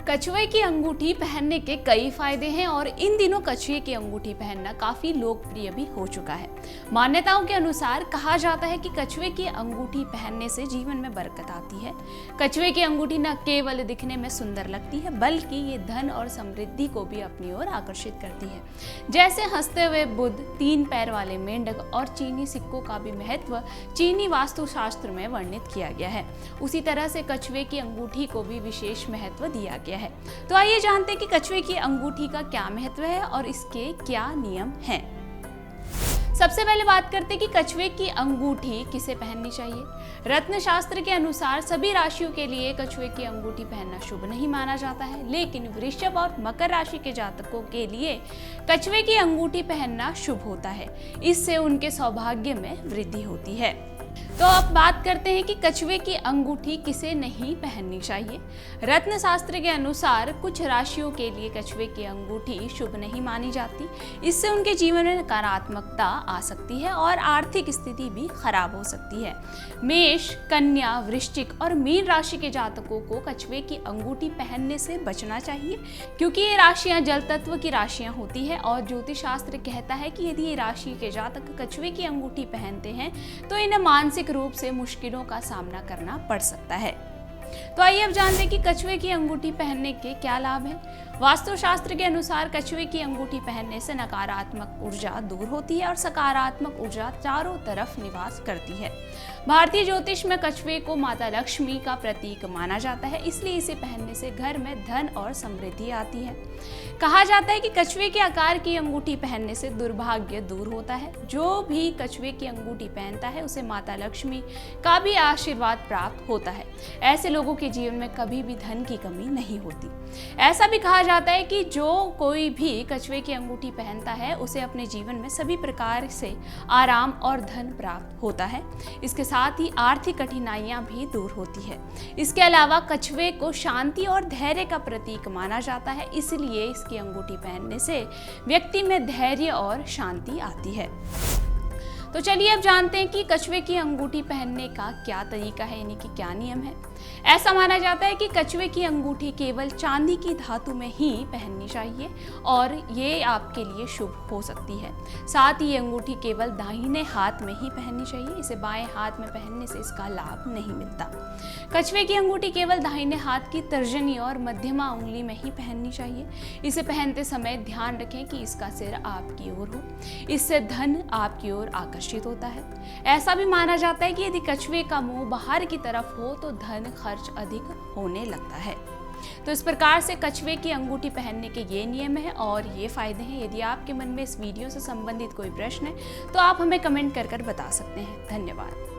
कछुए की अंगूठी पहनने के कई फायदे हैं और इन दिनों कछुए की अंगूठी पहनना काफी लोकप्रिय भी हो चुका है। मान्यताओं के अनुसार कहा जाता है कि कछुए की अंगूठी पहनने से जीवन में बरकत आती है। कछुए की अंगूठी न केवल दिखने में सुंदर लगती है बल्कि ये धन और समृद्धि को भी अपनी ओर आकर्षित करती है। जैसे हंसते हुए बुद्ध, 3 पैर वाले मेंढक और चीनी सिक्कों का भी महत्व चीनी वास्तुशास्त्र में वर्णित किया गया है। उसी तरह से कछुए की अंगूठी को भी विशेष महत्व दिया गया है। तो आइए जानते हैं कि कछुए की अंगूठी का क्या महत्व है और इसके क्या नियम हैं। सबसे पहले बात करते हैं कि कछुए की अंगूठी किसे पहननी चाहिए। रत्न शास्त्र के अनुसार सभी राशियों के लिए कछुए की अंगूठी पहनना शुभ नहीं माना जाता है, लेकिन वृषभ और मकर राशि के जातकों के लिए कछुए की अंगूठी पहनना शुभ होता है। इससे उनके सौभाग्य में वृद्धि होती है। तो अब बात करते हैं कि कछुए की अंगूठी किसे नहीं पहननी चाहिए। रत्न शास्त्र के अनुसार कुछ राशियों के लिए कछुए की अंगूठी शुभ नहीं मानी जाती। इससे उनके जीवन में नकारात्मकता आ सकती है और आर्थिक स्थिति भी खराब हो सकती है। मेष, कन्या, वृश्चिक और मीन राशि के जातकों को कछुए की अंगूठी पहनने से बचना चाहिए, क्योंकि ये राशियां जल तत्व की राशियां होती है और ज्योतिष शास्त्र कहता है कि यदि ये राशि के जातक कछुए की अंगूठी पहनते हैं तो इन्हें मानसिक रूप से मुश्किलों का सामना करना पड़ सकता है। तो आइए अब जानते हैं कि कछुए की अंगूठी पहनने के क्या लाभ हैं। वास्तुशास्त्र के अनुसार कछुए की अंगूठी पहनने से नकारात्मक ऊर्जा दूर होती है और सकारात्मक ऊर्जा चारों तरफ निवास करती है। भारतीय ज्योतिष में कछुए को माता लक्ष्मी का प्रतीक माना जाता है, इसलिए इसे पहनने से घर में धन और समृद्धि आती है। कहा जाता है कि कछुए के आकार की अंगूठी पहनने से दुर्भाग्य दूर होता है। जो भी कछुए की अंगूठी पहनता है उसे माता लक्ष्मी का भी आशीर्वाद प्राप्त होता है। ऐसे लोगों के जीवन में कभी भी धन की कमी नहीं होती। ऐसा भी कहा जाता है कि जो कोई भी कछुए की अंगूठी पहनता है उसे अपने जीवन में सभी प्रकार से आराम और धन प्राप्त होता है। इसके साथ ही आर्थिक कठिनाइयां भी दूर होती है। इसके अलावा कछुए को शांति और धैर्य का प्रतीक माना जाता है, इसलिए इसकी अंगूठी पहनने से व्यक्ति में धैर्य और शांति आती है। तो चलिए अब जानते हैं कि कछुए की अंगूठी पहनने का क्या तरीका है, यानी कि क्या नियम है। ऐसा माना जाता है कि कछुए की अंगूठी केवल चांदी की धातु में ही पहननी चाहिए और ये आपके लिए शुभ हो सकती है। साथ ही अंगूठी केवल दाहिने हाथ में ही पहननी चाहिए, इसे बाएं हाथ में पहनने से इसका लाभ नहीं मिलता। कछुए की अंगूठी केवल दाहिने हाथ की तर्जनी और मध्यमा उंगली में ही पहननी चाहिए। इसे पहनते समय ध्यान रखें कि इसका सिर आपकी ओर हो, इससे धन आपकी ओर आकर्षित होता है। ऐसा भी माना जाता है कि यदि कछुए का मुंह बाहर की तरफ हो तो धन खर्च अधिक होने लगता है। तो इस प्रकार से कछुए की अंगूठी पहनने के ये नियम है और ये फायदे हैं। यदि आपके मन में इस वीडियो से संबंधित कोई प्रश्न है तो आप हमें कमेंट कर बता सकते हैं। धन्यवाद।